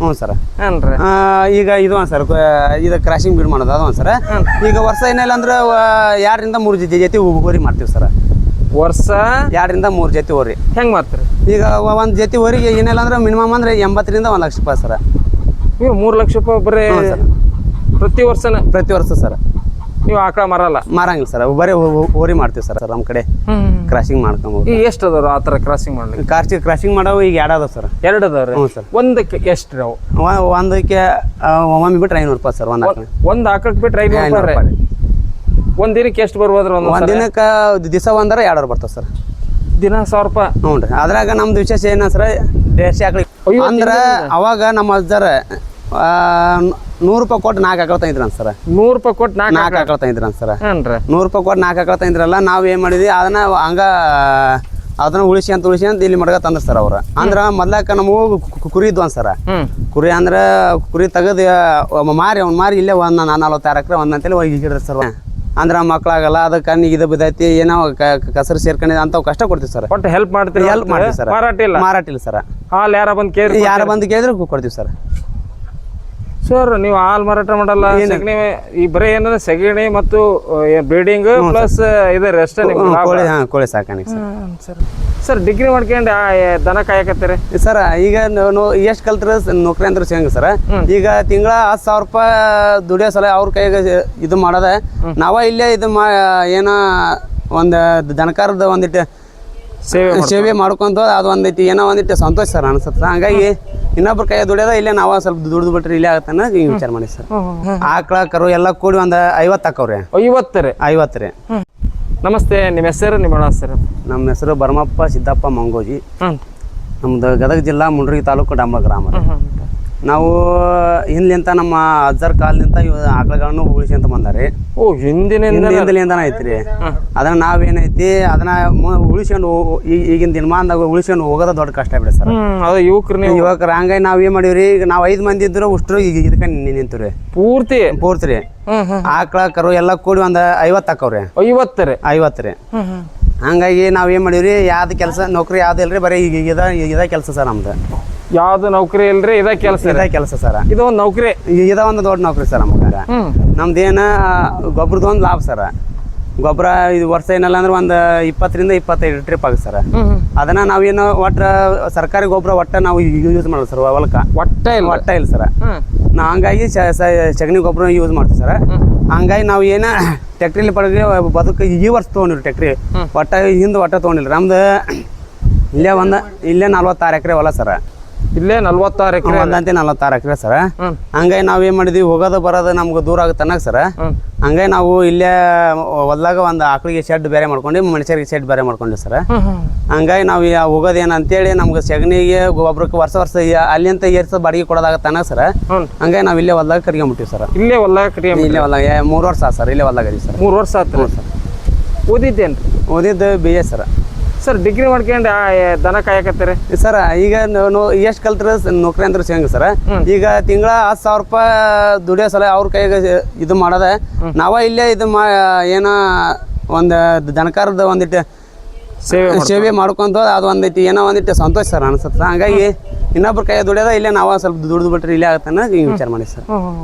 ಹ್ಞೂ ಸರ್. ಹಾನ್ರಿ. ಈಗ ಇದು ಸರ್ ಇದು ಕ್ರಾಸಿಂಗ್ ಬೀಡ್ ಮಾಡೋದು ಅದು ಸರ್. ಈಗ ವರ್ಷ ಏನಿಲ್ಲ ಅಂದ್ರೆ 2 ರಿಂದ 3 ಜೊತೆ ಹೋರಿ ಮಾಡ್ತೀವಿ ಸರ್. ವರ್ಷ 2 ರಿಂದ 3 ಜೊತೆ ಹೋರಿ ಹೆಂಗ್ ಮಾಡ್ತೀರಿ? ಈಗ ಒಂದು ಜೊತೆ ಹೋರಿಗೆ ಏನಿಲ್ಲ ಅಂದ್ರೆ ಮಿನಿಮಮ್ ಅಂದ್ರೆ 80 ರಿಂದ 1 ಲಕ್ಷ ರೂಪಾಯಿ ಸರ್. ನೀವು 3 ಲಕ್ಷ ರೂಪಾಯಿ ಬರೀ ಪ್ರತಿ ವರ್ಷ ಸರ್. ನೀವು ಆಕಳ ಮಾರಲ್ಲ? ಮಾರಂಗಿಲ್ಲ ಸರ್, ಬರೀ ಹೋರಿ ಮಾಡ್ತೀವಿ ಸರ್ ನಮ್ಮ ಕಡೆ. ಕ್ರಾಸಿಂಗ್ ಮಾಡ್ಕೊಂಬೋದು. ಈಗ ಎಷ್ಟು ಅದಾವ್ರು ಆ ಥರ ಕ್ರಾಸಿಂಗ್ ಮಾಡ್ಲಿಕ್ಕೆ? ಕ್ರಾಸಿಂಗ್ ಮಾಡೋ ಈಗ 2 ಅದಾವ ಸರ್. 2 ಅದಾವ್ರಿ? ಹ್ಞೂ ಸರ್. ಒಂದಕ್ಕೆ ಎಷ್ಟು ನಾವು? ಒಂದಕ್ಕೆ ಒಮ್ಮೆ ಬಿಟ್ರೆ 500 ರೂಪಾಯಿ ಸರ್. ಒಂದು ಆಕಳಕ್ಕೆ ಬಿಟ್ರೆ 500 ರೂಪಾಯಿ. ಒಂದ್ ದಿನಕ್ಕೆ ಎಷ್ಟು ಬರ್ಬೋದ್ರಿ? ಒಂದ್ ದಿನಕ್ಕೆ ದಿವಸ ಒಂದರ 2 ಬರ್ತಾವ ಸರ್. ದಿನ 1000 ರೂಪಾಯಿ? ಹ್ಞೂ ರೀ. ಅದ್ರಾಗ ನಮ್ದು ವಿಶೇಷ ಏನ ಸರ್, ದೇಶಿ ಆಕಳಿ ಅಂದ್ರೆ ಅವಾಗ ನಮ್ಮ ಅಜ್ಜರ 100 ರೂಪಾಯಿ ಕೊಟ್ಟು 4 ಆಕಳ ತಂದಿದ್ರಂತ ಸರ್. 100 ರೂಪಾಯಿ ಕೊಟ್ಟು 4 ಆಕಳ ತಂದಿದ್ರಂತ ಸರ್. 100 ರೂಪಾಯಿ ಕೊಟ್ಟು 4 ಆಕಳ ತಂದಿದ್ರಲ್ಲ, ನಾವು ಏನು ಮಾಡಿದ್ವಿ ಅದನ್ನ ಉಳಿಸಿ ಅಂತ ಇಲ್ಲಿ ಮಡ್ಗ ತಂದ್ರ ಸರ್ ಅವ್ರ. ಅಂದ್ರ ಮೊದ್ಲಾಕ ನಮಗೂ ಕುರಿ ಇದ್ವು ಸರ್. ಕುರಿ ಅಂದ್ರೆ ಕುರಿ ತೆಗದು ಮಾರಿ ಇಲ್ಲೇ 46 ಎಕರೆ ಅಂತೇಳಿ ಹಿಡಿದ್ರ ಸರ್. ಅಂದ್ರೆ ಮಕ್ಳಾಗಲ್ಲ, ಅದಕ್ಕೆ ಕಣ್ಣಿಗೆ ಇದು ಬಿದ್ದೈತಿ, ಏನೋ ಕಸರು ಸೇರ್ಕೊಂಡಿದೆ ಅಂತ ಕಷ್ಟ ಕೊಡ್ತೀವಿ ಸರ್. ಒಟ್ಟು ಹೆಲ್ಪ್ ಮಾಡ್ತೀವಿ ಸರ್. ಮಾರಾಟ ಇಲ್ಲ ಸರ್. ಹಾಲು ಯಾರು ಬಂದು ಕೇಳಿದ್ರೆ ಕೊಡ್ತೀವಿ ಸರ್. ಸರ್ ನೀವು ಹಾಲು ಮಾರಾಟ ಮಾಡಲ್ಲ? ಸಗಣಿ ಈ ಬರೀ ಏನಂದ್ರೆ ಸಗಣಿ ಮತ್ತು ಬ್ರೀಡಿಂಗ್ ಪ್ಲಸ್ ಇದು ರೆಸ್ಟ್? ಕೋಳಿ ಸಾಕಾಣಿಕೆ ಸರ್. ಸರ್ ಡಿಗ್ರಿ ಮಾಡ್ಕೊಂಡು ದನ ಕಾಯಕತ್ತೀರಿ ಸರ್? ಈಗ ಎಷ್ಟು ಕಲ್ತ್ರ ನೌಕರಿ ಅಂದ್ರೆ ಸಿಗಂಗ ಸರ್. ಈಗ ತಿಂಗಳ 10,000 ರೂಪಾಯಿ ದುಡಿಯೋ ಸಲ ಅವ್ರ ಕೈಗೆ ಇದು ಮಾಡೋದ, ನಾವ ಇಲ್ಲೇ ಇದು ಏನೋ ಒಂದು ದನಕಾರದ ಒಂದಿಟ್ಟು ಸೇವೆ ಮಾಡ್ಕೊಂತ ಅದು ಒಂದೈತಿ ಏನೋ ಒಂದಿಟ್ಟು ಸಂತೋಷ ಸರ್ ಅನ್ಸುತ್ತೆ. ಹಂಗಾಗಿ ಇನ್ನೊಬ್ರ ಕೈ ದುಡಿಯೋದ ಇಲ್ಲೇ ನಾವು ಸ್ವಲ್ಪ ದುಡ್ದು ಬಿಟ್ರೆ ಇಲ್ಲೇ ಆಗತ್ತ ಹಿಂಗೆ ವಿಚಾರ ಮಾಡಿ ಸರ್. ಆಕಳ ಕರು ಎಲ್ಲ ಕೂಡಿ ಒಂದು 50 ಹಾಕವ್ರಿ. 50 ರೀ. ನಮಸ್ತೆ, ನಿಮ್ಮ ಹೆಸರು? ನಿಮ್ಮ ಸರ್? ನಮ್ಮ ಹೆಸರು ಭರಮಪ್ಪ ಸಿದ್ದಪ್ಪ ಮಂಗೋಜಿ. ನಮ್ದು ಗದಗ ಜಿಲ್ಲಾ ಮುಂಡ್ರಿಗಿ ತಾಲೂಕು ಡಂಬ ಗ್ರಾಮ. ನಾವು ಹಿಂದ್ಲಿಂತ ನಮ್ಮ ಅಜ್ಜರ್ ಕಾಲದಿಂದ ಆಕಳಗಳನ್ನು ಉಳಿಸಿ ಅಂತ ಬಂದಾರೆ. ಹಿಂದಿನಿಂದ ಐತ್ರಿ. ಅದನ್ನ ನಾವೇನೈತಿ ಅದನ್ನ ಉಳಿಸ್ಕೊಂಡು ಈಗಿನ ದಿನಮಾನದಾಗ ಉಳಿಸ್ಕೊಂಡು ಹೋಗೋದ ದೊಡ್ಡ ಕಷ್ಟ ಬಿಡ ಸರ್. ಯುವಕರು ಹಂಗಾಗಿ ನಾವ್ ಏನ್ ಮಾಡಿವ್ರಿ, ಈಗ ನಾವ್ 5 ಮಂದಿ ಇದ್ರು ಉಷ್ಟ್ರು ಈಗ ಇದಕ್ಕ ನಿಂತೀವ್ರಿ. ಪೂರ್ತಿ ರೀ. ಆಕಳ ಕರು ಎಲ್ಲ ಕೂಡಿ ಒಂದ್ 50 ಹಾಕವ್ರಿ. 50 ರೀ. ಹಂಗಾಗಿ ನಾವ್ ಏನ್ ಮಾಡಿವ್ರಿ, ಯಾವ್ದು ಕೆಲಸ ನೌಕರಿ ಯಾವ್ದು ಇಲ್ರಿ, ಬರೀ ಇದ ಕೆಲಸ ಸರ್ ನಮ್ದು. ಯಾವ್ದು ನೌಕರಿ ಇಲ್ರಿ, ಇದ ಕೆಲಸ ಸರ್. ಇದು ಒಂದು ನೌಕರಿ, ಒಂದು ದೊಡ್ಡ ನೌಕರಿ ಸರ್ ನಮ್ಗ. ನಮ್ದೇನ ಗೊಬ್ಬರದ ಒಂದು ಲಾಭ ಸರ್. ಗೊಬ್ಬರ ಇದು ವರ್ಷ ಏನಲ್ಲ ಅಂದ್ರೆ ಒಂದು 20 ರಿಂದ 25 ಟ್ರಿಪ್ ಆಗುತ್ತೆ ಸರ್. ಅದನ್ನ ನಾವೇನು ಒಟ್ಟ ಸರ್ಕಾರಿ ಗೊಬ್ಬರ ನಾವು ಯೂಸ್ ಮಾಡೋದು ಸರ್. ಹೊಲಕ್ಕ ಒಟ್ಟ ಇಲ್ಲ ಸರ್. ನಾವು ಹಂಗಾಗಿ ಸಗಣಿ ಗೊಬ್ಬರ ಯೂಸ್ ಮಾಡ್ತೀವಿ ಸರ್. ಹಂಗಾಗಿ ನಾವು ಏನ ಟ್ಯಾಕ್ಟ್ರಿಲಿ ಪಡೆದ್ರೆ ಬದುಕು ಈ ವರ್ಷ ತೊಗೊಂಡಿರಿ ಟ್ಯಾಕ್ಟ್ರಿ. ಒಟ್ಟ ತೊಗೊಂಡಿಲ್ಲ. ನಮ್ದು ಇಲ್ಲೇ 46 ಎಕರೆ ಹೊಲ ಸರ್. ಇಲ್ಲೇ 46 ಎಕರೆ? 46 ಎಕರೆ ಸರ್. ಹಂಗಾಗಿ ನಾವ್ ಏನ್ ಮಾಡಿದ್ವಿ, ಹೋಗೋದು ಬರೋದು ನಮ್ಗೆ ದೂರ ಆಗುತ್ತೆ ಅನ್ನಕ್ ಸರ್. ಹಂಗಾಗಿ ನಾವು ಇಲ್ಲೇ ಹೊಲ್ದಾಗ ಒಂದು ಆಕಳಿಗೆ ಶೆಡ್ ಬೇರೆ ಮಾಡ್ಕೊಂಡು ಮನುಷ್ಯರಿಗೆ ಶೆಡ್ ಬೇರೆ ಮಾಡ್ಕೊಂಡ್ವಿ ಸರ್. ಹಂಗಾಗಿ ನಾವು ಹೋಗೋದೇನಂತೇಳಿ ನಮ್ಗೆ ಸಗಣಿಗೆ ಗೊಬ್ಬರಕ್ಕೆ ವರ್ಷ ಅಲ್ಲಿಂತ ಏರ್ಸ ಬಾಡಿಗೆ ಕೊಡೋದಾಗತ್ತೆ ಅನ್ನೋ ಸರ್. ಹಂಗಾಗಿ ನಾವ್ ಇಲ್ಲೇ ಹೊಲ್ದಾಗ ಕರ್ಕೊಂಡ್ಬಿಟ್ಟಿವಿ ಸರ್. ಇಲ್ಲೇ ಹೊಲ್ದಾಗ 3 ವರ್ಷ ಆಯ್ತು ಸರ್. ಇಲ್ಲೇ ಹೊಲ್ದಾಗ ಇದೀವಿ ಸರ್. 3 ವರ್ಷ ಆಯ್ತು ಸರ್. ಓದಿದ್ದು BA ಸರ್. ಸರ್ ಡಿಗ್ರಿ ಮಾಡ್ಕೊಂಡು ದನ ಕಾಯಕತ್ತೀರಿ ಸರ್? ಈಗ ಎಷ್ಟು ಕಲ್ತ್ರ ನೌಕರಿ ಅಂದ್ರೆ ಸಿಗಂಗ ಸರ್. ಈಗ ತಿಂಗಳ 10,000 ರೂಪಾಯಿ ದುಡಿಯೋ ಸಲ ಅವ್ರ ಕೈಗೆ ಇದು ಮಾಡೋದ, ನಾವ ಇಲ್ಲೇ ಇದು ಏನೋ ಒಂದು ದನಕಾರದ ಒಂದಿಟ್ಟು ಸೇವೆ ಮಾಡ್ಕೊಂತ ಅದು ಒಂದೈತಿ ಏನೋ ಒಂದಿಟ್ಟು ಸಂತೋಷ ಸರ್ ಅನ್ಸುತ್ತೆ. ಹಂಗಾಗಿ ಇನ್ನೊಬ್ರ ಕೈ ದುಡಿಯೋದ ಇಲ್ಲೇ ನಾವ ಸ್ವಲ್ಪ ದುಡ್ದು ಬಿಟ್ರೆ ಇಲ್ಲೇ ಆಗತ್ತೆ ಅನ್ನೋ ಹಿಂಗೆ ವಿಚಾರ ಮಾಡಿ ಸರ್.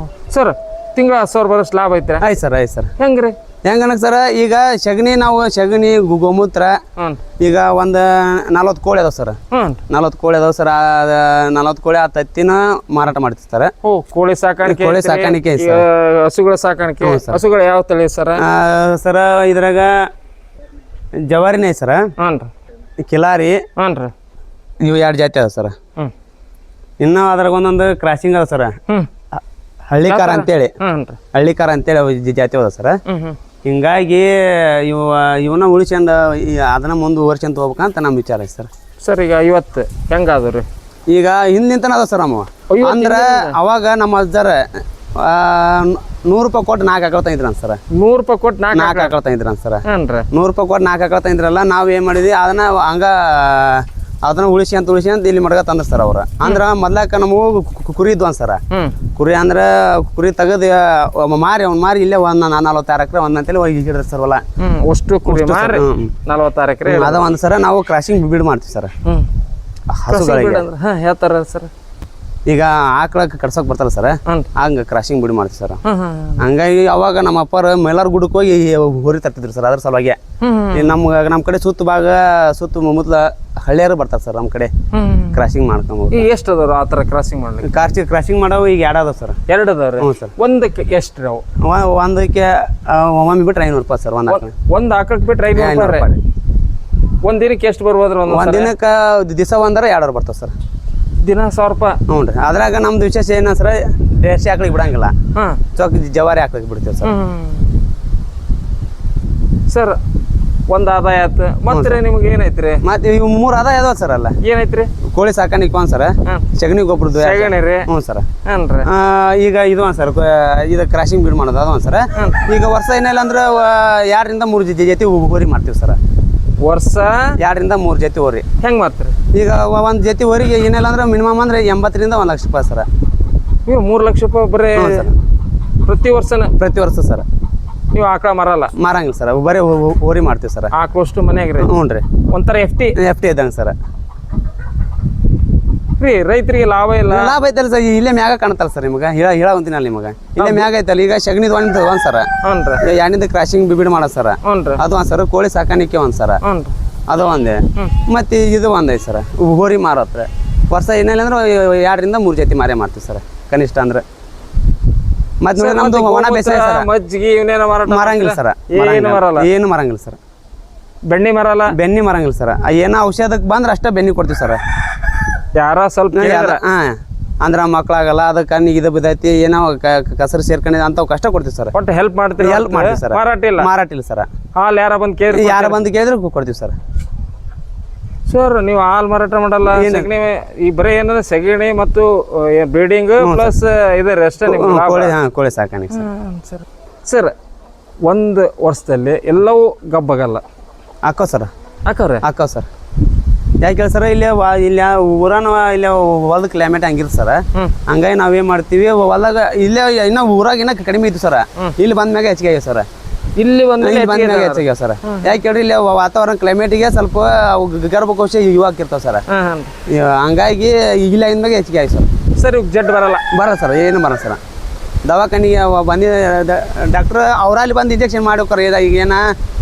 ಸರ್ ತಿಂಗಳ 10,000 ಬರೋಷ್ಟು ಲಾಭ ಐತೆ? ಆಯ್ತು ಸರ್. ಹೆಂಗ್ರಿ? ಹೆಂಗನಕ್ ಸರ್, ಈಗ ಸಗಣಿ ಗೋಮೂತ್ರ ಈಗ ಒಂದು 40 ಕೋಳಿ ಅದಾವ ಸರ್. 40 ಕೋಳಿ ಅದಾವ ಸರ್. 40 ಕೋಳಿ ಆ ತತ್ತಿನ ಮಾರಾಟ ಮಾಡ್ತೀವಿ ಸರ್. ಕೋಳಿ ಸಾಕಾಣಿಕೆ ಹಸುಗಳ ಸಾಕಾಣಿಕೆ. ಹಸುಗಳು ಯಾವ ತಳಿ ಸರ್? ಸರ್ ಇದ್ರಾಗ ಜವಾರಿನೇ ಸರ್, ಕಿಲಾರಿ, ಇವು 2 ಜಾತಿ ಅದಾವ ಸರ್. ಇನ್ನು ಅದ್ರಾಗ ಒಂದೊಂದು ಕ್ರಾಸಿಂಗ್ ಅದ ಸರ್. ಹಳ್ಳಿಕಾರ ಅಂತೇಳಿ ಜಾತಿ ಅದ ಸರ್. ಹಿಂಗಾಗಿ ಇವನ್ನ ಉಳಿಸ್ಕೊಂಡ ಅದನ್ನ ಮುಂದುವರ್ಸ್ಕೊಂತ ಹೋಗ್ಬೇಕಂತ ನಮ್ಮ ವಿಚಾರ ಐತೆ ಸರ್. ಸರ್ ಈಗ 50 ಹೆಂಗಾದ್ರಿ? ಈಗ ಹಿಂದಿಂತನ ಅದ ಸರ್. ಅಂದ್ರ ಅವಾಗ ನಮ್ಮ ಅಜ್ಜರ 100 ರೂಪಾಯಿ ಕೊಟ್ಟು 4 ಆಕಳ ತಂದಿದ್ರಂತ ಸರ್. 100 ರೂಪಾಯಿ ಕೊಟ್ಟು 4 ಆಕಳ ತಂದಿದ್ರಂತ ಸರ್. 100 ರೂಪಾಯಿ ಕೊಟ್ಟು 4 ಆಕಳ ತಂದಿದ್ರಲ್ಲ, ನಾವ್ ಏನ್ ಮಾಡಿದ್ವಿ ಅದನ್ನ ಉಳಿಸಿ ಇಲ್ಲಿ ಮಡ್ಗ ತಂದ್ರ ಸರ್ ಅವ್ರ. ಅಂದ್ರ ಮೊದ್ಲಾಕ ನಮಗೂ ಕುರಿ ಇದ್ವು ಸರ್. ಕುರಿ ಅಂದ್ರೆ ಕುರಿ ತೆಗದು ಮಾರಿ ಇಲ್ಲೇ 46 ಎಕರೆ ಅಂತೇಳಿ ಹಿಡಿದ್ರ ಸರ್ ಹೊಲ. ಅಷ್ಟು ಕುರಿ 46 ಎಕರೆ ಅದ ಒಂದ್ ಸರ ನಾವು ಕ್ರಾಸಿಂಗ್ ಬೀಡ್ ಮಾಡ್ತೀವಿ ಸರ್. ಹೇಳ್ತಾರ ಸರ್. ಈಗ ಆಕಳ ಕಡ್ಸೋಕೆ ಬರ್ತಾರಲ್ಲ ಸರ್, ಹಂಗೆ ಕ್ರಾಸಿಂಗ್ ಬಿಡಿ ಮಾಡ್ತೀವಿ ಸರ್. ಹಂಗಾಗಿ ಅವಾಗ ನಮ್ಮ ಅಪ್ಪರು ಮೈಲಾರ ಗುಡಕ್ಕೆ ಹೋಗಿ ಹೋರಿ ತರ್ತಿದ್ರು ಸರ್. ಅದ್ರ ಸಲುವಾಗಿ ನಮ್ಮ ಕಡೆ ಸುತ್ತ ಮುತ್ತಲ ಹಳ್ಳಿಯರು ಬರ್ತಾರೆ ಸರ್ ನಮ್ಮ ಕಡೆ ಕ್ರಾಸಿಂಗ್ ಮಾಡ್ಕೊಂಬೋದು. ಎಷ್ಟು ಅದಾವ ಆ ಥರ ಕ್ರಾಸಿಂಗ್ ಮಾಡ್ಲಿಕ್ಕೆ? ಕ್ರಾಸಿಂಗ್ ಮಾಡೋ ಈಗ 2 ಅದಾವ ಸರ್. 2 ಅದಾವ್ರಿ? ಹ್ಞೂ ಸರ್. ಒಂದಕ್ಕೆ ಎಷ್ಟು ಅವು? ಒಂದಕ್ಕೆ ಒಮ್ಮೆ ಬಿಟ್ರೆ 500 ರೂಪಾಯಿ ಸರ್. ಒಂದು ಆಕಳಕ್ಕೆ ಬಿಟ್ರೆ 500 ರೂಪಾಯಿ. ಒಂದು ದಿನಕ್ಕೆ ಎಷ್ಟು ಬರ್ಬೋದ್ರಿ? ಒಂದು ದಿನಕ್ಕೆ ದಿವಸ ಒಂದರ 2 ಬರ್ತಾವೆ ಸರ್. ದಿನ 1000 ರೂಪಾಯಿ? ಹ್ಞೂ ರೀ. ಅದ್ರಾಗ ನಮ್ದು ವಿಶೇಷ ಏನ ಸರ್, ದೇಶಿ ಆಕಳಿಗೆ ಬಿಡಂಗಿಲ್ಲ, ಚೊಕ್ ಜವಾರಿ ಆಕಳಿಗೆ ಬಿಡ್ತೀವಿ ಸರ್. ಸರ್ ಒಂದು ಆದಾಯ ಆಯ್ತು. ಮತ್ತೆ ನಿಮ್ಗೆ ಏನೈತ್ರಿ? ಮತ್ತೆ ಇವು 3 ಆದಾಯ ಅದಾವ ಸರ್. ಅಲ್ಲ ಏನೈತ್ರಿ? ಕೋಳಿ ಸಾಕಾಣಿಕೆ ಒಂದು ಸರ್, ಸಗಣಿ ಗೊಬ್ಬರದ್ದು ಸಗಣಿ ರೀ. ಹ್ಞೂ ಸರ್. ಹಾನ್ರಿ. ಈಗ ಇದು ಒಂದು ಸರ್, ಇದು ಕ್ರಾಸಿಂಗ್ ಬೀಡ್ ಮಾಡೋದು ಅದು ಒಂದು ಸರ್. ಈಗ ವರ್ಷ ಏನಿಲ್ಲ ಅಂದ್ರೆ 2 ರಿಂದ 3 ಜೊತೆ ಹೋರಿ ಮಾಡ್ತೀವಿ ಸರ್. ವರ್ಷ 2 ರಿಂದ 3 ಜೊತೆ ಹೋರಿ ಹೆಂಗೆ ಮಾಡ್ತೀರಿ? ಈಗ ಒಂದು ಜೊತೆ ಹೋರಿಗೆ ಏನಿಲ್ಲ ಅಂದ್ರೆ ಮಿನಿಮಮ್ ಅಂದ್ರೆ 80 ರಿಂದ 1 ಲಕ್ಷ ರೂಪಾಯಿ ಸರ್. ನೀವು 3 ಲಕ್ಷ ರೂಪಾಯಿ ಬರೀ ಪ್ರತಿ ವರ್ಷ ಸರ್. ನೀವು ಆಕಳ ಮಾರಂಗಿಲ್ಲ ಸರ್, ಬರೀ ಹೋರಿ ಮಾಡ್ತೀವಿ ಸರ್. ಆಕಳಷ್ಟು ಮನ್ಯಾಗ ರೀ? ಹ್ಞೂ ರೀ. ಒಂಥರ ಎಫ್ ಟಿ ಇದ್ದಂಗೆ ಸರ್. ರೀ ರೈತರಿಗೆ ಲಾಭ ಐತಲ್ಲ ಸರ್. ಇಲ್ಲೇ ಮ್ಯಾಗ ಕಾಣ್ತಲ್ಲ ಸರ್ ನಿಮಗೆ, ಹೇಳಂತೀನಲ್ಲ ನಿಮಗೆ. ಇಲ್ಲೇ ಮ್ಯಾಗ ಐತಲ್ಲ. ಈಗ ಸಗಣಿದು ಒಂದು ಸರ, 2 ಕ್ರಾಸಿಂಗ್ ಬಿಬಿಡ್ ಮಾಡೋದು ಸರ್, ಅದು ಒಂದು ಸರ್. ಕೋಳಿ ಸಾಕಾಣಿಕೆ ಒಂದು ಸರ, ಅದು ಒಂದೇ. ಮತ್ತೆ ಇದು ಒಂದ್ ಐತೆ ಸರ್, ಹೋರಿ ಮಾರತ್ರ. ವರ್ಷ ಏನಿಲ್ಲ ಅಂದ್ರೆ 2 ರಿಂದ 3 ಜೊತೆ ಮಾರೇ ಮಾಡ್ತೀವಿ ಸರ್ ಕನಿಷ್ಠ ಅಂದ್ರೆ. ಮತ್ತೆ ನಮ್ದು ಒಣ ಬೇಸಾಯ ಸರ್. ಮಜ್ಜಿಗೆ ಮಾರಂಗಿಲ್ಲ ಸರ್. ಏನು ಮಾರಂಗಿಲ್ಲ ಸರ್. ಬೆಣ್ಣೆ ಮಾರಂಗಿಲ್ಲ ಸರ್. ಏನೋ ಔಷಧಕ್ಕೆ ಬಂದ್ರೆ ಅಷ್ಟೇ ಬೆಣ್ಣೆ ಕೊಡ್ತೀವಿ ಸರ್. ಯಾರ ಸ್ವಲ್ಪ ಅಂದ್ರೆ ಮಕ್ಳಾಗಲ್ಲ, ಅದಕ್ಕೆ ಕಣ್ಣಿಗೆ ಇದು ಬಿದ್ದೈತಿ, ಏನೋ ಕಸರು ಸೇರ್ಕೊಂಡಿದೆ ಅಂತ ಕಷ್ಟ ಕೊಡ್ತೀವಿ ಸರ್. ಒಟ್ಟು ಹೆಲ್ಪ್ ಮಾಡ್ತೀವಿ ಸರ್. ಮಾರಾಟ ಇಲ್ಲ ಸರ್. ಹಾಲು ಯಾರ ಬಂದು ಕೇಳಿದ್ರೆ ಕೊಡ್ತೀವಿ ಸರ್. ಸರ್ ನೀವು ಹಾಲು ಮಾರಾಟ ಮಾಡಲ್ಲ? ಸಗಣಿ ಈ ಬರೀ ಏನಂದ್ರೆ ಸಗಣಿ ಮತ್ತು ಬ್ರೀಡಿಂಗ್ ಪ್ಲಸ್ ಇದೆ ಅಷ್ಟೇ ಕೋಳಿ ಸಾಕಾಣಿಕೆ ಸರ್. ಸರ್ ಒಂದು ವರ್ಷದಲ್ಲಿ ಎಲ್ಲವೂ ಗಬ್ಬಗಲ್ಲ ಹಾಕೋ ಸರ್. ಹಾಕೋ ಸರ್. ಯಾಕೆ ಸರ್, ಇಲ್ಲಿ ಊರನ ಇಲ್ಲಿ ಹೊಲದ ಕ್ಲೈಮೇಟ್ ಹಂಗಿರ್ತ ಸರ್. ಹಂಗಾಗಿ ನಾವೇನ್ ಮಾಡ್ತೀವಿ, ಹೊಲದಾಗ ಇಲ್ಲೇ ಇನ್ನೂ ಊರಾಗ ಇನ್ನೂ ಕಡಿಮೆ ಇತ್ತು ಸರ್. ಇಲ್ಲಿ ಬಂದ್ಮ್ಯಾಗ ಹೆಚ್ಚಿಗೆ ಆಗ್ಯಾವ ಸರ್. ಇಲ್ಲಿ ಬಂದ್ಮ್ಯಾಗ ಹೆಚ್ಚಿಗೆ ಸರ್. ಯಾಕೆ ಹೇಳ್ರಿ, ಇಲ್ಲಿ ವಾತಾವರಣ ಕ್ಲೈಮೇಟಿಗೆ ಸ್ವಲ್ಪ ಗರ್ಭಕೋಶ ಇವಾಕಿರ್ತಾವ ಸರ್. ಹಂಗಾಗಿ ಇಲ್ಲ ಇಂದ್ಮ್ಯಾಗ ಹೆಚ್ಚಿಗೆ ಆಗಿ ಸರ್. ಸರ್ ಇವಾಗ ಜಡ್ ಬರಲ್ಲ ಸರ್. ಏನು ಬರಲ್ಲ ಸರ್. ದವಾಖಾನಿಗೆ ಡಾಕ್ಟ್ರ್ ಅವರಲ್ಲಿ ಬಂದು ಇಂಜೆಕ್ಷನ್ ಮಾಡಿ ಹೋಗ್ತಾರೆ. ಈಗ ಏನ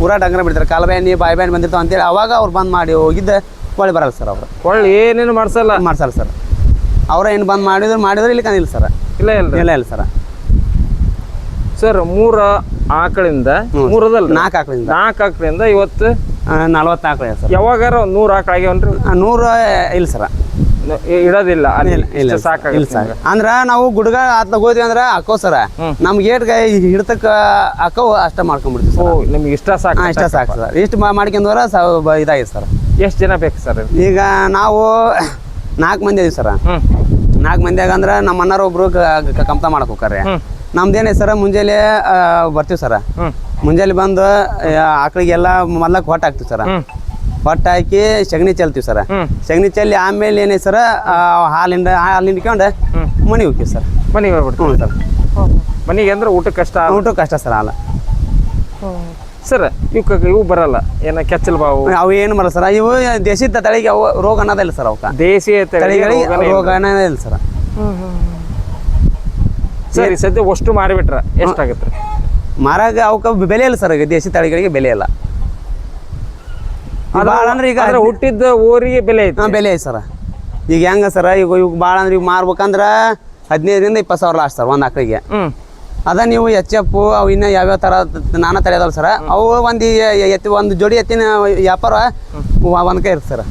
ಊರ ಡಂಗರ ಬಿಡ್ತಾರೆ, ಕಾಲು ಬ್ಯಾನಿ ಬಾಯಿ ಬ್ಯಾನಿ ಬಂದಿರ್ತಾವ ಅಂತೇಳಿ ಅವಾಗ ಅವ್ರು ಬಂದ್ ಮಾಡಿ ಹೋಗಿದ್ದೆ. ಒಳ್ಳೆ ಬರಲ್ಲ ಸರ್. ಅವರು ಏನೇನು ಮಾಡ್ಸಲ್ಲ ಸರ್. ಅವ್ರ ಏನು ಬಂದ್ ಮಾಡಿದ್ರೆ ಇಲ್ಲಿ ಕಾಣಿಲ್ಲ ಸರ್. ಇಲ್ಲ ಸರ್. ಸರ್ 3 ಆಕಳಿಂದ 4 ಆಕಳಿಂದ ಇವತ್ತು 40 ಆಕಳ ಸರ್. ಯಾವಾಗಾರ 100 ಆಕಳ ಆಗ್ಯಾವನ್ರಿ? 100 ಇಲ್ಲ ಸರ್. ಇಡೋದಿಲ್ಲ ಅಂದ್ರ ನಾವು ಗುಡ್ಗ ಆತ್ಲಾಗ ಹೋದ್ವಿ ಅಂದ್ರ ಹಾಕೋ ಸರ. ನಮ್ಗೆ ಏಟ್ ಹಿಡ್ತಕ್ಕ ಹಾಕೋ ಅಷ್ಟ ಮಾಡ್ಕೊಂಡ್ಬಿಡ್ತೀವಿ. ನಿಮ್ಗೆ ಇಷ್ಟ ಸಾಕು ಸರ್. ಇಷ್ಟು ಮಾಡ್ಕೊಂಡ್ರ ಇದಾಗಿದೆ ಸರ್. ಎಷ್ಟು ಜನ ಬೇಕು ಸರ್? ಈಗ ನಾವು 4 ಮಂದಿ ಇದೀವಿ ಸರ್. 4 ಮಂದಿಯಾಗ ಅಂದ್ರ ನಮ್ಮ ಅಣ್ಣಾರ ಒಬ್ರು ಕಂಪ್ತ ಮಾಡಕ್ ಹೋಗ್ತಾರೆ. ನಮ್ದೇನೇ ಸರ, ಮುಂಜಾನೆ ಬರ್ತೀವಿ ಸರ. ಮುಂಜಾನೆ ಬಂದು ಆಕಳಿಗೆಲ್ಲ ಮೊದ್ಲಕ್ಕೆ ಹೊಟ್ಟ ಹಾಕ್ತಿವಿ ಸರ. ಹೊಟ್ಟ ಹಾಕಿ ಸಗಣಿ ಚೆಲ್ತೀವಿ ಸರ. ಸಗಣಿ ಚೆಲ್ಲಿ ಆಮೇಲೆ ಏನೇ ಸರ, ಹಾಲು ಹಿಂಡ್ಕೊಂಡು ಮನೆಗೆ ಹೋಗ್ತೀವಿ ಸರ್. ಮನೆಗೆ ಹೋಗ್ಬಿಡ್ತೀವಿ ಸರ್. ಮನೆಗೆ ಅಂದ್ರೆ ಊಟ ಕಷ್ಟ ಸರ್. ಹಾಲು ಸರ್ ಇವು ಬರಲ್ಲ, ಏನ ಕೆಚ್ಚಲ್ ಬಾವು ಅವು ಏನು ಬರಲ್ಲ ಸರ್. ಇವು ದೇಶಿ ತಳಿಗೆ ಅವು ರೋಗ ಅನ್ನೋದಿಲ್ಲ ಸರ್. ಅವಕ್ಕೆ ದೇಶಿ ತಳಿಗಳಿಗೆ ರೋಗ ಅನ್ನೋದಿಲ್ಲ ಸರ್. ಸರಿ, ಸದ್ಯ ಅಷ್ಟು ಮಾರಿಬಿಟ್ರ ಎಷ್ಟಾಗತ್ತೆ? ಮಾರಾಗ ಅವಕ್ಕೆ ಬೆಲೆ ಇಲ್ಲ ಸರ್. ಈಗ ದೇಶಿ ತಳಿಗಳಿಗೆ ಬೆಲೆ ಇಲ್ಲ. ಭಾಳ ಅಂದ್ರೆ ಈಗ ಹುಟ್ಟಿದ್ದ ಊರಿಗೆ ಬೆಲೆ ಐತೆ. ಬೆಲೆ ಐತೆ ಸರ್. ಈಗ ಹೆಂಗ ಸರ್, ಈಗ ಭಾಳ ಅಂದ್ರೆ ಈಗ ಮಾರ್ಬೇಕಂದ್ರೆ 15 ರಿಂದ 20 ಸಾವಿರ ಲಾಸ್ಟ್ ಸರ್ ಒಂದು ಆಕಳಿಗೆ. ಅದ ನೀವು HF ಅವು ಇನ್ನೂ ಯಾವ್ಯಾವ ಥರ ನಾನಾ ಥರ ಅದಾವಲ್ಲ ಸರ್. ಅವು ಒಂದು ಜೋಡಿ ಎತ್ತಿನ ವ್ಯಾಪಾರ ಒಂದು ಕೈ ಇರುತ್ತೆ ಸರ್.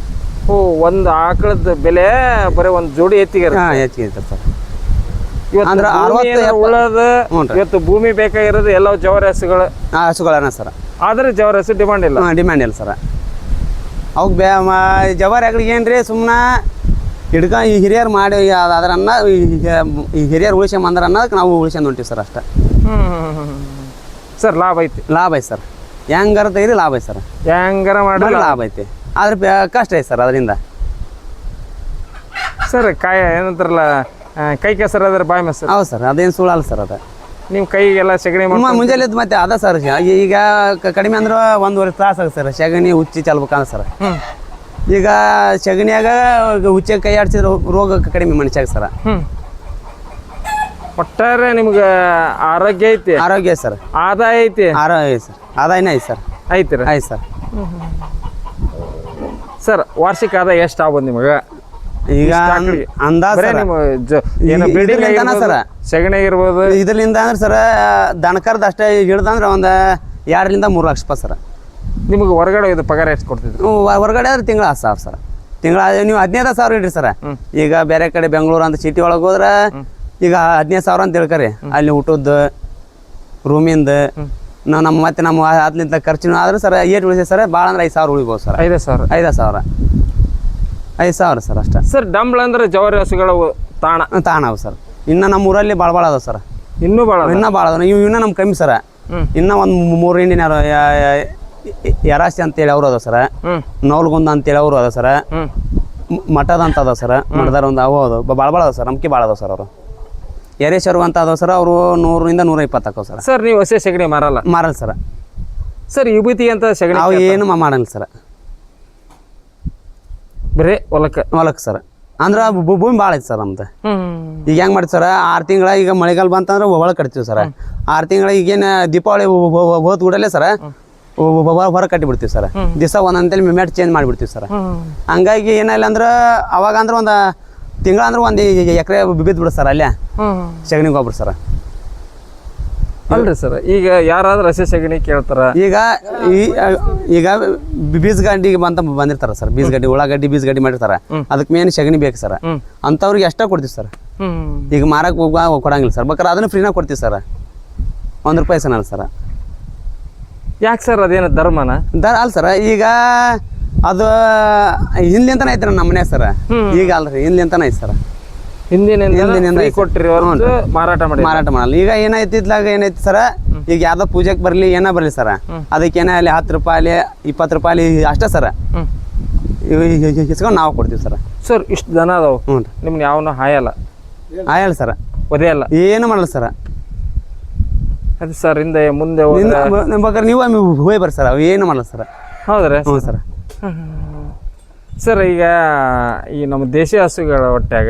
ಒಂದು ಆಕಳದ ಬೆಲೆ ಬರೀ ಒಂದು ಜೋಡಿ ಎತ್ತಿಗೆ ಹೆಚ್ಚಿಗೆ ಇರ್ತದೆ ಸರ್. ಅಂದ್ರೆ 60 ಇವತ್ತು ಭೂಮಿ ಬೇಕಾಗಿರೋದು ಎಲ್ಲ ಜವಾರಿ ಹಸುಗಳನ್ನ ಸರ್. ಆದ್ರೆ ಜವಾರಿ ಹಸು ಡಿಮಾಂಡ್ ಇಲ್ಲ ಸರ್. ಅವಕ್ಕೆ ಜವಾರಿ ಆಕಳಿಗೆ ಏನ್ರಿ, ಸುಮ್ಮನೆ ಹಿರಿಯರು ಮಾಡಿ ಅದರನ್ನ ಹಿರಿಯರು ಉಳಿಸ್ಕೊಂಬಂದ್ರ ಅನ್ನೋದಕ್ಕೆ ನಾವು ಉಳಿಸ್ಕೊಂಡು ಹೊಂಟಿವಿ ಸರ್ ಅಷ್ಟೇ. ಸರ್ ಲಾಭ ಐತಿ ಸರ್. ಹೆಂಗಾರ ತೆಗ್ರಿ ಲಾಭ ಐತೆ ಸರ್. ಹೆಂಗಾರ ಮಾಡಿ ಲಾಭ ಐತಿ. ಆದ್ರೆ ಕಷ್ಟ ಐತೆ ಸರ್ ಅದರಿಂದ. ಸರ್ ಏನಂತಾರಲ್ಲ, ಕೈ ಕೆಸರು ಅದ್ರ ಬಾಯಿ ಮೊಸರು. ಹೌದು ಸರ್. ಅದೇನು ಸುಳ್ಳಲ್ಲ ಸರ್. ಅದು ನೀವು ಕೈಗೆಲ್ಲ ಸಗಣಿ ಮುಂಜಾನೆ ಮತ್ತೆ ಅದ ಸರ್. ಈಗ ಕಡಿಮೆ ಅಂದ್ರೆ 1.5 ತಾಸು ಆಗುತ್ತೆ ಸರ್. ಸಗಣಿ ಹುಚ್ಚಿ ಚಲ್ಬೇಕಂದ್ರೆ ಸರ್. ಈಗ ಸಗಣಿಯಾಗ ಹುಚ್ಚ ಕೈ ಆಡ್ಸಿದ್ರೆ ರೋಗ ಕಡಿಮೆ ಮನುಷ್ಯಾಗ ಸರ. ಒಟ್ಟಾರೆ ನಿಮ್ಗೆ ಆರೋಗ್ಯ ಐತಿ, ಆರೋಗ್ಯ ಸರ್, ಆದಾಯ ಐತಿ, ಆರೋಗ್ಯ ಸರ್, ಆದಾಯನೇ ಐತಿ ಸರ್. ಐತಿ ಆಯ್ತು ಸರ್. ಸರ್ ವಾರ್ಷಿಕ ಆದಾಯ ಎಷ್ಟು ಆಗ್ಬೋದು ನಿಮಗೆ? ಈಗ ಅಂದಾಜ್ ಸಗಣಿ ಇರ್ಬೋದು ಇದರಿಂದ ಅಂದ್ರೆ ಸರ ದನಕರ್ದ ಅಷ್ಟೇ ಹಿಡ್ದಂದ್ರೆ ಒಂದು 2 3 ಲಕ್ಷ ರೂಪಾಯಿ ಸರ್. ನಿಮಗೆ ಹೊರಗಡೆ ಇದು ಪಗಾರ ಎಷ್ಟು ಕೊಡ್ತಿದ್ರು? ಹೊರಗಡೆ ಆದ್ರೆ ತಿಂಗಳ 10,000 ಸರ್. ತಿಂಗಳ ನೀವು 15,000 ಇಡ್ರಿ ಸರ್. ಈಗ ಬೇರೆ ಕಡೆ ಬೆಂಗಳೂರು ಅಂತ ಸಿಟಿ ಒಳಗೆ ಹೋದ್ರೆ ಈಗ 15,000 ಅಂತ ಹೇಳ್ಕರಿ. ಅಲ್ಲಿ ಊಟದ್ದು ರೂಮಿಂದ ನಮ್ಮ ಮತ್ತೆ ನಮ್ಮ ಅದ್ಲಿಂದ ಖರ್ಚಿನ ಆದ್ರೆ ಸರ್ ಏಟ್ ಉಳಿಸಿ ಸರ್. ಭಾಳ ಅಂದ್ರೆ 5,000 ಉಳಿಬೋದು ಸರ್. 5,000 5,000 ಸರ್ ಅಷ್ಟೇ ಸರ್. ಡಂಬಳ ಅಂದ್ರೆ ಜವಾರಿ ಹಸುಗಳ ತಾಣ ಅವು ಸರ್. ಇನ್ನು ನಮ್ಮ ಊರಲ್ಲಿ ಭಾಳ ಅದಾವ ಸರ್. ಇನ್ನೂ ಭಾಳ ಅದಾವ. ಇನ್ನೂ ನಮ್ಮ ಕಮ್ಮಿ ಸರ. ಇನ್ನೂ ಒಂದು 3 ಹಿಂಡಿನ ಯರಾಸಿ ಅಂತೇಳಿ ಅವ್ರು ಅದಾವ ಸರ. ನವಲ್ಗುಂದ ಅಂತೇಳಿ ಅವರು ಅದಾವ ಸರ. ಮಠದ ಅಂತ ಅದಾವ ಸರ್. ಮಠದಾರ ಒಂದು ಅವು ಅದಾವ ಭಾಳ ಅದಾವ ಸರ್. ನಮ್ಗೆ ಭಾಳ ಅದಾವ ಸರ್. ಅವರು ಯರೇಶ್ವರು ಅಂತ ಅದಾವ ಸರ್. ಅವರು 100 ರಿಂದ 120 ಹಾಕವ್ ಸರ್. ಸರ್ ನೀವು ಹಸಿ ಸಗಣಿ ಮಾರಲ್ಲ ಸರ್. ಸರ್ ವಿಭೂತಿ ಅಂತ ಸಗಣಿ ಅವು ಏನು ಮಾಡಲ್ಲ ಸರ್. ಬರೀ ಹೊಲಕ್ಕೆ ಸರ್. ಅಂದ್ರೆ ಭೂಮಿ ಭಾಳ ಐತೆ ಸರ್ ನಮ್ದು. ಈಗ ಹೆಂಗೆ ಮಾಡ್ತೀವಿ ಸರ್, 6 ತಿಂಗಳ ಈಗ ಮಳೆಗಾಲ ಬಂತಂದ್ರೆ ಒಳಗೆ ಕಟ್ತೀವಿ ಸರ್. 6 ತಿಂಗಳ ಈಗೇನು ದೀಪಾವಳಿ ಹೋದ್ ಕೂಡಲೇ ಸರ್ ಹೊರಗೆ ಕಟ್ಟಿಬಿಡ್ತೀವಿ ಸರ್. ದಿವಸ ಒಂದಂತೇಳಿ ಮ್ಯಾಟ್ ಚೇಂಜ್ ಮಾಡಿಬಿಡ್ತೀವಿ ಸರ್. ಹಂಗಾಗಿ ಏನಿಲ್ಲ ಅಂದ್ರೆ ಅವಾಗ ಅಂದ್ರೆ ಒಂದು ತಿಂಗಳ ಅಂದ್ರೆ 1 ಎಕರೆ ಬಿದ್ದು ಬಿಡು ಸರ್ ಅಲ್ಲೇ ಸಗಣಿ ಗೊಬ್ಬರ ಸರ್. ಅಲ್ರಿ ಸರ್, ಈಗ ಯಾರಾದ್ರೂ ಹಸಿ ಸಗಣಿ ಕೇಳ್ತಾರ, ಈಗ ಬೀಜ ಗಡ್ಡಿಗೆ ಬಂದಿರ್ತಾರ ಸರ್. ಬೀಜ ಗಡ್ಡಿ ಉಳ್ಳಾಗಡ್ಡಿ ಬೀಜ ಗಡ್ಡಿ ಮಾಡಿರ್ತಾರ. ಅದಕ್ಕೆ ಮೇನ್ ಸಗಣಿ ಬೇಕು ಸರ್. ಅಂಥವ್ರಿಗೆ ಎಷ್ಟ ಕೊಡ್ತೀವಿ ಸರ್. ಈಗ ಮಾರಕ್ಕೆ ಕೊಡಂಗಿಲ್ಲ ಸರ್. ಬೇಕಾದ್ರೆ ಅದನ್ನು ಫ್ರೀನಾಗ ಕೊಡ್ತೀವಿ ಸರ್. 1 ರೂಪಾಯಿ ಸನಲ್ಲ ಸರ್. ಯಾಕೆ ಸರ್? ಅದೇನು ಧರ್ಮನ ಅಲ್ಲ ಸರ್. ಈಗ ಅದು ಹಿಂದ್ಲಿಂತಾನೆ ಐತೆ ನಮ್ಮ ಮನೆ ಸರ್. ಈಗ ಅಲ್ರಿ ಹಿಂದ್ಲಿಂತಾನೆ ಐತೆ ಸರ್. ಹಿಂದಿನಿಂದ ಕೊಟ್ಟಿರಿ ಮಾರಾಟ ಮಾಡಲ್ಲ. ಈಗ ಏನಾಯ್ತಿದ್ಲಾಗ ಏನೈತಿ ಸರ, ಈಗ ಯಾವ್ದೋ ಪೂಜೆಗೆ ಬರ್ಲಿ ಏನೋ ಬರ್ಲಿ ಸರ, ಅದಕ್ಕೆ ಏನ ಅಲ್ಲಿ 10 ರೂಪಾಯಿ 20 ರೂಪಾಯಿ ಅಷ್ಟೇ ಸರ ಇಸ್ಕೊಂಡು ನಾವು ಕೊಡ್ತೀವಿ ಸರ್. ಸರ್ ಇಷ್ಟು ದನ ಅದಾವು. ನಿಮ್ಗೆ ಯಾವನು ಹಾಯಲ್ಲ ಸರ, ಒದೆಯಲ್ಲ, ಏನು ಮಾಡಲ್ಲ ಸರ. ಅದು ಸರ್ ಹಿಂದೆ ಮುಂದೆ ಬೇಕಾದ್ರೆ ನೀವು ಹೋಗಿ ಬರ್ರಿ ಸರ್. ಅವು ಏನು ಮಾಡಲ್ಲ ಸರ್. ಹೌದ್ರಿ? ಹ್ಞೂ ಸರ್. ಸರ್ ಈಗ ಈ ನಮ್ಮ ದೇಶಿ ಹಸುಗಳ ಹೊಟ್ಟ್ಯಾಗ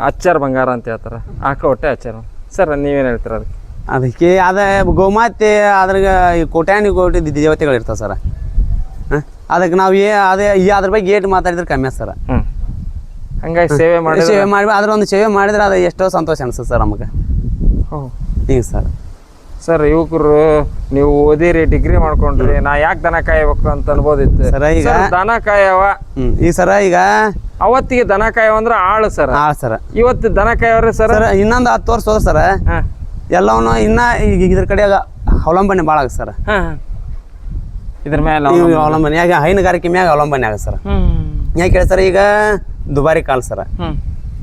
ಅಚ್ಚಾರ ಬಂಗಾರ ಅಂತ ಹೇಳ್ತಾರೆ. ಹೊಟ್ಟೆ ಅಚ್ಚಾರ ಸರ್, ನೀವೇನು ಹೇಳ್ತೀರ ಅದಕ್ಕೆ? ಅದ ಗೋಮಾತೆ ಅದ್ರಾಗ ಕೋಟಿ ದೇವತೆಗಳು ಇರ್ತಾವೆ ಸರ್. ಅದಕ್ಕೆ ನಾವು ಅದ್ರ ಬಗ್ಗೆ ಏಟ್ ಮಾತಾಡಿದ್ರೆ ಕಮ್ಮಿ ಸರ್. ಹಂಗಾಗಿ ಸೇವೆ ಮಾಡಿ ಅದ್ರ ಒಂದು ಸೇವೆ ಮಾಡಿದ್ರೆ ಅದು ಎಷ್ಟೋ ಸಂತೋಷ ಅನ್ಸುತ್ತೆ ಸರ್ ನಮಗೆ. ಹಿಂಗೆ ಸರ್. ಸರ್ ಯುವಕರು ನೀವು ಓದಿರಿ, ಡಿಗ್ರಿ ಮಾಡ್ಕೊಂಡ್ರಿ, ನಾ ಯಾಕೆ ದನ ಕಾಯಬೇಕು ಅಂತ ಅನ್ಬೋದಿತ್ತು ಸರ್. ಈಗ ದನ ಕಾಯವ ಈ ಸರ ಈಗ ಅವತ್ತಿಗೆ ದನ ಕಾಯವ ಅಂದ್ರೆ ಆಳು ಸರ್. ಸರ್ ಇವತ್ತು ದನ ಕಾಯವ್ರಿ ಸರ್. ಇನ್ನೊಂದು 10 ವರ್ಷ ಹೋದ ಸರ್ ಎಲ್ಲವನ್ನೂ ಇನ್ನ ಈಗ ಇದ್ರ ಕಡೆ ಅವಲಂಬನೆ ಭಾಳ ಆಗ ಸರ್. ಇದ್ರ ಮೇಲೆ ಅವಲಂಬನೆ ಯಾಕೆ ಹೈನುಗಾರಿಕೆ ಮ್ಯಾಗ ಅವಲಂಬನೆ ಆಗ ಸರ್. ಯಾಕೆ ಹೇಳಿ ಸರ್, ಈಗ ದುಬಾರಿ ಕಾಲ ಸರ್.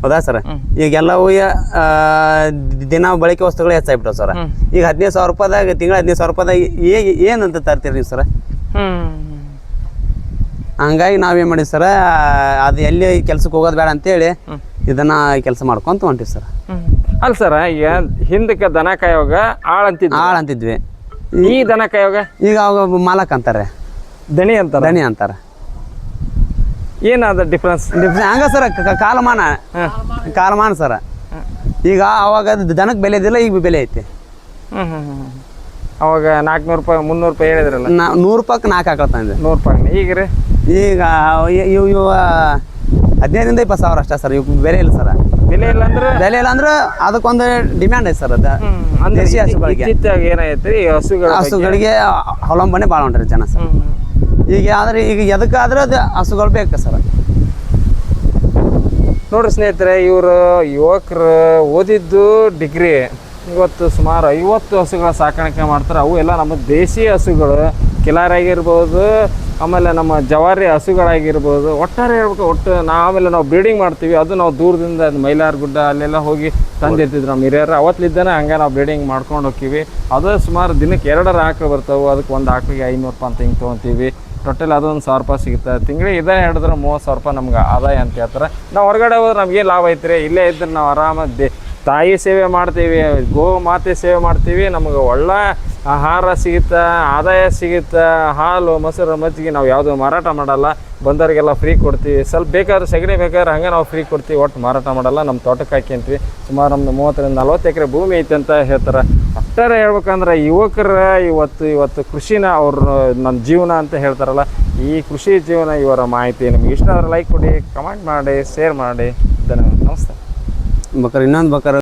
ಹೌದಾ ಸರ್? ಈಗ ಎಲ್ಲವೂ ದಿನ ಬಳಕೆ ವಸ್ತುಗಳು ಹೆಚ್ಚಾಗ್ಬಿಟ್ಟವು ಸರ್. ಈಗ 15,000 ರೂಪಾಯಿದಾಗ ತಿಂಗಳ 15,000 ರೂಪಾಯಿದಾಗ ಏನಂತ ತರ್ತೀರಿ ನೀವು ಸರ್? ಹಂಗಾಗಿ ನಾವೇನು ಮಾಡಿವಿ ಸರ್, ಅದು ಎಲ್ಲಿ ಕೆಲ್ಸಕ್ಕೆ ಹೋಗೋದು ಬೇಡ ಅಂತೇಳಿ ಇದನ್ನ ಕೆಲಸ ಮಾಡ್ಕೊಂತ ಹೊಂಟಿವಿ ಸರ್. ಅಲ್ಲ ಸರ್, ಈಗ ಹಿಂದಕ್ಕೆ ದನ ಕಾಯೋಗ ಆಳ್ ಅಂತಿದ್ವಿ. ಈ ದನ ಕಾಯೋಗ ಈಗ ಅವಾಗ ಮಾಲಕ್ ಅಂತಾರೆ, ದಣಿ ಅಂತಾರೆ. ಏನಾದ ಡಿಫ್ರೆನ್ಸ್? ಹಂಗ ಸರ್, ಕಾಲಮಾನ ಸರ್. ಈಗ ಅವಾಗ ದನಕ್ಕೆ ಬೆಲೆ ಇದ್ದಿಲ್ಲ, ಈಗ ಬೆಲೆ ಐತಿ. ಅವಾಗ 400 ರೂಪಾಯಿ 300 ರೂಪಾಯಿ ಹೇಳಿದ್ರಲ್ಲ, 100 ರೂಪಾಯಿಗೆ 4 ಹಾಕಳ್ತಂದೆ. 100 ರೂಪಾಯಿ. ಈಗ ರೀ ಈಗ ಇವು 15,000 ರಿಂದ 20,000 ಅಷ್ಟೇ ಸರ್. ಇವ್ ಬೆಲೆ ಇಲ್ಲ ಸರ್. ಬೆಲೆ ಇಲ್ಲ ಅಂದ್ರೆ ಅದಕ್ಕೊಂದು ಡಿಮ್ಯಾಂಡ್ ಐತೆ ಸರ್. ಅದು ದೇಶಿ ಹಸುಗಳಿಗೆ ಏನಾಯ್ತು, ಹಸುಗಳಿಗೆ ಅವಲಂಬನೆ ಭಾಳ ಹೊಂಟ್ರಿ ಜನ ಸರ್. ಈಗ ಆದ್ರೆ ಈಗ ಎದಕ್ಕಾದ್ರೆ ಅದು ಹಸುಗಳು ಬೇಕು ಸರ್. ನೋಡ್ರಿ ಸ್ನೇಹಿತರೆ, ಇವರು ಯುವಕರು ಓದಿದ್ದು ಡಿಗ್ರಿ, ಇವತ್ತು ಸುಮಾರು 50 ಹಸುಗಳ ಸಾಕಾಣಿಕೆ ಮಾಡ್ತಾರೆ. ಅವು ಎಲ್ಲ ನಮ್ಮ ದೇಶಿ ಹಸುಗಳು, ಕಿಲಾರಾಗಿರ್ಬೋದು, ಆಮೇಲೆ ನಮ್ಮ ಜವಾರಿ ಹಸುಗಳಾಗಿರ್ಬೋದು. ಒಟ್ಟಾರೆ ಹೇಳ್ಬೇಕು, ಆಮೇಲೆ ನಾವು ಬ್ರೀಡಿಂಗ್ ಮಾಡ್ತೀವಿ. ಅದು ನಾವು ದೂರದಿಂದ ಮೈಲಾರ ಗುಡ್ಡ ಅಲ್ಲೆಲ್ಲ ಹೋಗಿ ತಂದಿರ್ತಿದ್ರು ನಮ್ಮ ಹಿರಿಯರು. ಅವತ್ತಿದ್ದಾನೆ ಹಂಗೆ ನಾವು ಬ್ರೀಡಿಂಗ್ ಮಾಡ್ಕೊಂಡು ಹೋಗ್ತೀವಿ. ಅದು ಸುಮಾರು ದಿನಕ್ಕೆ 2 ಆಕಳು ಬರ್ತಾವೆ. ಅದಕ್ಕೆ ಒಂದು ಆಕಳಿಗೆ 500 ರೂಪಾಯಿ ಅಂತ ಹಿಂಗೆ ತೊಗೊತೀವಿ. ಟೋಟಲ್ ಅದೊಂದು 1,000 ರೂಪಾಯಿ ಸಿಗುತ್ತೆ. ತಿಂಗಳಿಗೆ ಇದೇ ಹಿಡಿದ್ರೆ 30,000 ರೂಪಾಯಿ ನಮ್ಗೆ ಆದಾಯ ಅಂತ ಹೇಳ್ತಾರೆ. ನಾವು ಹೊರಗಡೆ ಹೋದ್ರೆ ನಮಗೇನು ಲಾಭ ಐತ್ರಿ? ಇಲ್ಲೇ ಇದ್ರೆ ನಾವು ಆರಾಮಾಗಿ ತಾಯಿ ಸೇವೆ ಮಾಡ್ತೀವಿ, ಗೋ ಮಾತೆ ಸೇವೆ ಮಾಡ್ತೀವಿ, ನಮಗೆ ಒಳ್ಳೆ ಆಹಾರ ಸಿಗುತ್ತೆ, ಆದಾಯ ಸಿಗುತ್ತೆ. ಹಾಲು ಮೊಸರು ಮಜ್ಜಿಗೆ ನಾವು ಯಾವುದು ಮಾರಾಟ ಮಾಡಲ್ಲ, ಬಂದವರಿಗೆಲ್ಲ ಫ್ರೀ ಕೊಡ್ತೀವಿ. ಸ್ವಲ್ಪ ಬೇಕಾದ್ರೆ ಸಗಣಿ ಬೇಕಾದ್ರೆ ಹಂಗೆ ನಾವು ಫ್ರೀ ಕೊಡ್ತೀವಿ, ಒಟ್ಟು ಮಾರಾಟ ಮಾಡಲ್ಲ. ನಮ್ಮ ತೋಟಕ್ಕೆ ಹಾಕ್ಯಂತೀವಿ. ಸುಮಾರು ನಮ್ಮದು 30-40 ಎಕರೆ ಭೂಮಿ ಐತೆ ಅಂತ ಹೇಳ್ತಾರೆ. ಒಟ್ಟಾರೆ ಹೇಳ್ಬೇಕಂದ್ರೆ ಯುವಕರ ಇವತ್ತು ಕೃಷಿನ ಅವ್ರ ನನ್ನ ಜೀವನ ಅಂತ ಹೇಳ್ತಾರಲ್ಲ, ಈ ಕೃಷಿ ಜೀವನ ಇವರ ಮಾಹಿತಿ ನಿಮ್ಗೆ ಇಷ್ಟ ಆದರೆ ಲೈಕ್ ಕೊಡಿ, ಕಮೆಂಟ್ ಮಾಡಿ, ಶೇರ್ ಮಾಡಿ. ಧನ್ಯವಾದ. ನಮಸ್ತೆ. ಬೇಕಾರೆ ಇನ್ನೊಂದು ಬೇಕಾರೆ